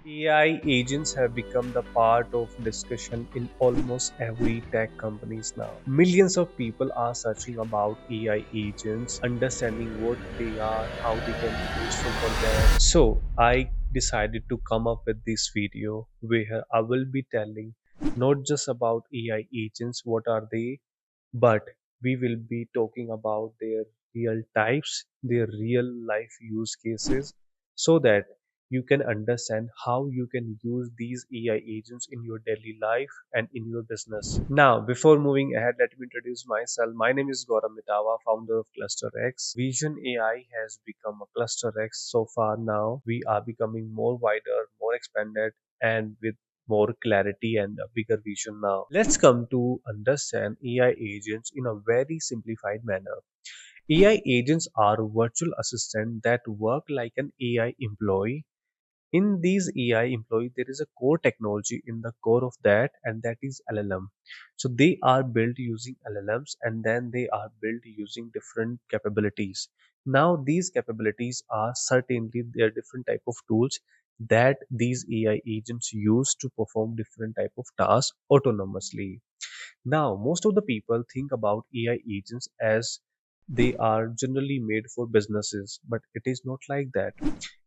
AI agents have become the part of discussion in almost every tech companies now. Millions of people are searching about AI agents, understanding what they are, how they can be useful for them. So I decided to come up with this video where I will be telling not just about AI agents, what are they, but we will be talking about their real types, their real life use cases, so that you can understand how you can use these AI agents in your daily life and in your business. Now, before moving ahead, let me introduce myself. My name is Gaurav Mitawa, founder of ClusterX. Vision AI has become a ClusterX so far now. We are becoming more wider, more expanded, and with more clarity and a bigger vision now. Let's come to understand AI agents in a very simplified manner. AI agents are virtual assistants that work like an AI employee. In these AI employees, there is a core technology in the core of that, and that is LLM. So they are built using LLMs, and then they are built using different capabilities. Now these capabilities are certainly there are different type of tools that these AI agents use to perform different type of tasks autonomously. Now, most of the people think about AI agents as they are generally made for businesses, but it is not like that.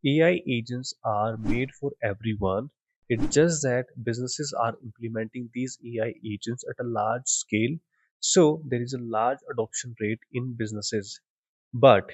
AI agents are made for everyone. It's just that businesses are implementing these AI agents at a large scale, so there is a large adoption rate in businesses. But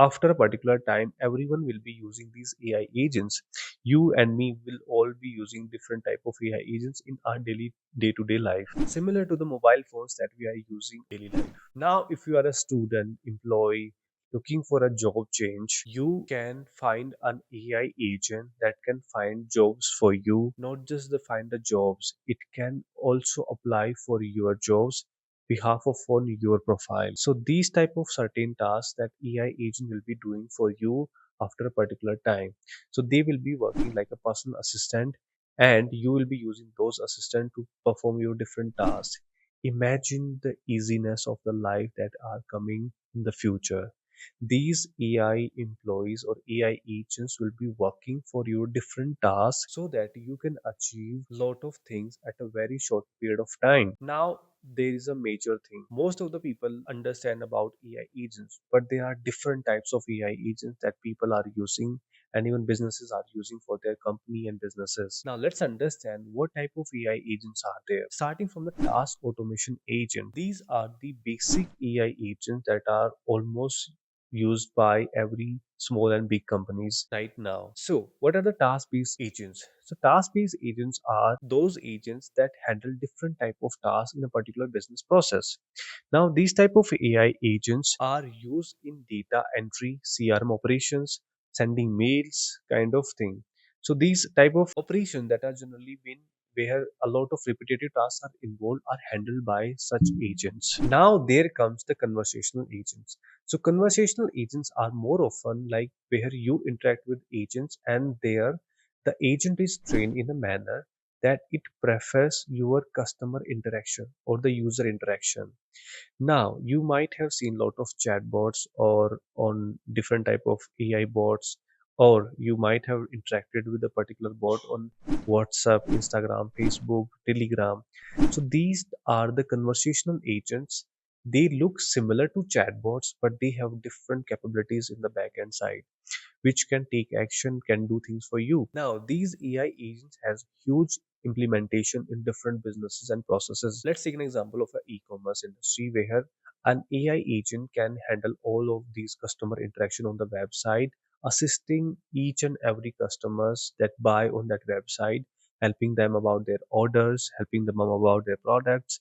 after a particular time, everyone will be using these AI agents. You and me will all be using different type of AI agents in our daily day-to-day life, similar to the mobile phones that we are using daily life. Now, if you are a student, employee, looking for a job change, you can find an AI agent that can find jobs for you. Not just the find the jobs, it can also apply for your jobs behalf of on your profile. So these type of certain tasks that AI agent will be doing for you after a particular time. So they will be working like a personal assistant, and you will be using those assistant to perform your different tasks. Imagine the easiness of the life that are coming in the future. These AI employees or AI agents will be working for your different tasks so that you can achieve lot of things at a very short period of time. Now, there is a major thing. Most of the people understand about AI agents, but there are different types of AI agents that people are using and even businesses are using for their company and businesses. Now, let's understand what type of AI agents are there. Starting from the task automation agent, these are the basic AI agents that are almost used by every small and big companies right now. So, what are the task-based agents? So, task-based agents are those agents that handle different type of tasks in a particular business process. Now, these type of AI agents are used in data entry, CRM operations, sending mails, kind of thing. So, these type of operations that are generally been where a lot of repetitive tasks are involved are handled by such agents. Now, there comes the conversational agents. So conversational agents are more often like where you interact with agents, and there the agent is trained in a manner that it prefers your customer interaction or the user interaction. Now, you might have seen a lot of chatbots or on different type of AI bots, or you might have interacted with a particular bot on WhatsApp, Instagram, Facebook, Telegram. So these are the conversational agents. They look similar to chatbots, but they have different capabilities in the backend side which can take action, can do things for you. Now, these AI agents has huge implementation in different businesses and processes. Let's take an example of an e-commerce industry where an AI agent can handle all of these customer interaction on the website, assisting each and every customers that buy on that website, helping them about their orders, helping them about their products,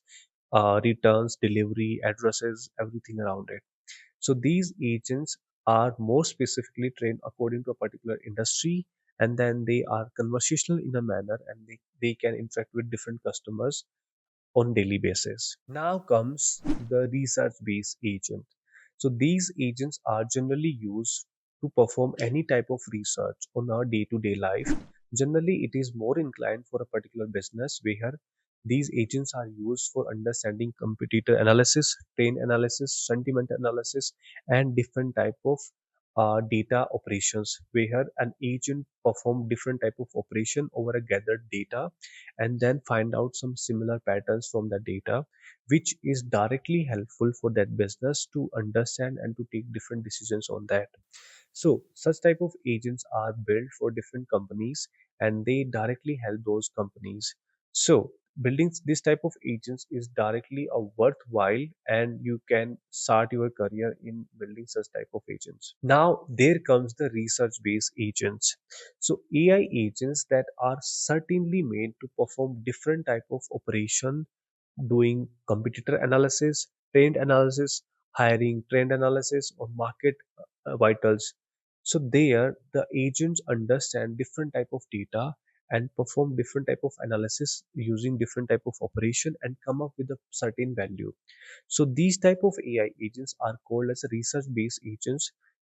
returns, delivery, addresses, everything around it. So these agents are more specifically trained according to a particular industry, and then they are conversational in a manner, and they can interact with different customers on daily basis. Now comes the research based agent. So these agents are generally used to perform any type of research on our day to day life. Generally, it is more inclined for a particular business where these agents are used for understanding competitor analysis, trend analysis, sentiment analysis, and different type of data operations, where an agent perform different type of operation over a gathered data and then find out some similar patterns from the data, which is directly helpful for that business to understand and to take different decisions on that. So such type of agents are built for different companies and they directly help those companies. So building this type of agents is directly a worthwhile and you can start your career in building such type of agents. Now there comes the research based agents. So AI agents that are certainly made to perform different type of operation, doing competitor analysis, trend analysis, hiring trend analysis, or market vitals. So there, the agents understand different type of data and perform different type of analysis using different type of operation and come up with a certain value. So these type of AI agents are called as research-based agents.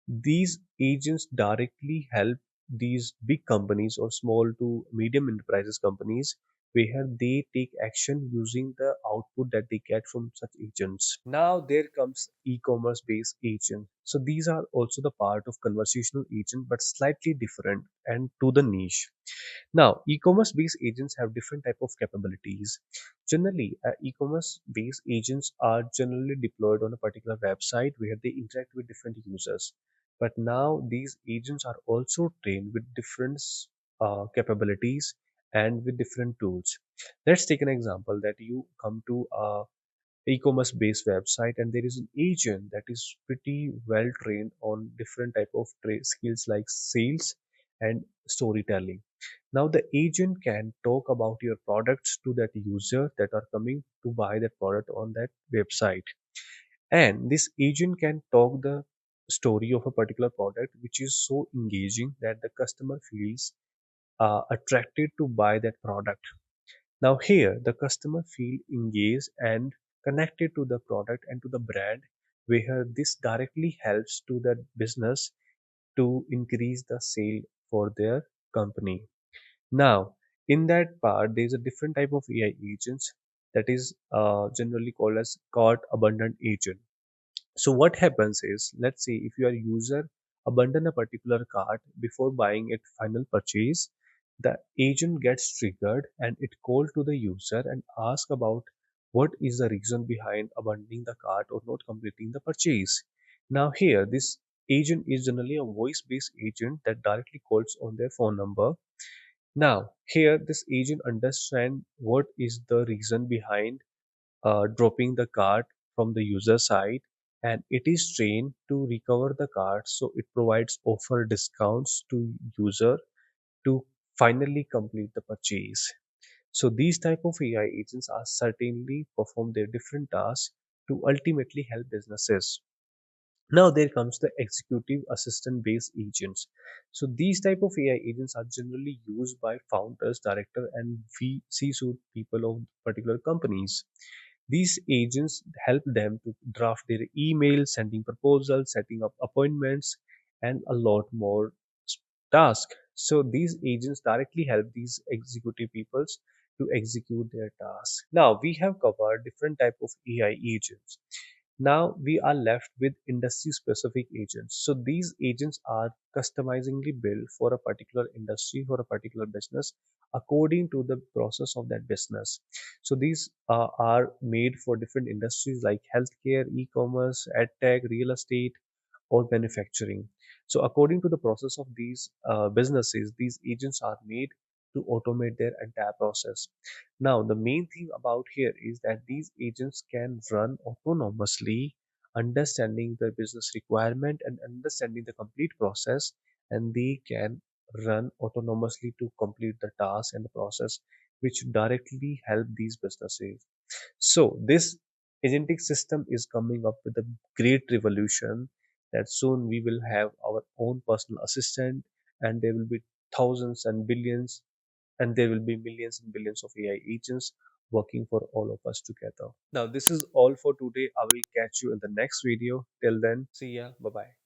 These agents directly help these big companies or small to medium enterprises companies where they take action using the output that they get from such agents. Now there comes e-commerce based agent. So these are also the part of conversational agent but slightly different and to the niche. Now, e-commerce based agents have different type of capabilities. Generally, e-commerce based agents are generally deployed on a particular website where they interact with different users. But now these agents are also trained with different capabilities and with different tools. Let's take an example that you come to a e-commerce based website and there is an agent that is pretty well trained on different type of skills like sales and storytelling. Now the agent can talk about your products to that user that are coming to buy that product on that website, and this agent can talk the story of a particular product which is so engaging that the customer feels attracted to buy that product. Now here the customer feel engaged and connected to the product and to the brand, where this directly helps to the business to increase the sale for their company. Now in that part there is a different type of AI agents that is generally called as cart abundant agent. So what happens is, let's say if your user abandon a particular cart before buying its final purchase, the agent gets triggered and it call to the user and ask about what is the reason behind abandoning the cart or not completing the purchase. Now here, this agent is generally a voice-based agent that directly calls on their phone number. Now here, this agent understand what is the reason behind dropping the card from the user side, and it is trained to recover the card, so it provides offer discounts to user to finally complete the purchase. So these type of AI agents are certainly perform their different tasks to ultimately help businesses. Now there comes the executive assistant based agents. So these type of AI agents are generally used by founders, director, and C-suite people of particular companies. These agents help them to draft their emails, sending proposals, setting up appointments, and a lot more tasks. So these agents directly help these executive peoples to execute their tasks. Now we have covered different type of AI agents. Now we are left with industry specific agents. So these agents are customizingly built for a particular industry, for a particular business, according to the process of that business. So these are made for different industries like healthcare, e-commerce, edtech, real estate, or manufacturing. So according to the process of these businesses, these agents are made to automate their entire process. Now, the main thing about here is that these agents can run autonomously, understanding the business requirement and understanding the complete process, and they can run autonomously to complete the task and the process, which directly help these businesses. So this agentic system is coming up with a great revolution that soon we will have our own personal assistant, and there will be thousands and billions, and there will be millions and billions of AI agents working for all of us together. Now, this is all for today. I will catch you in the next video. Till then, see ya. Bye bye.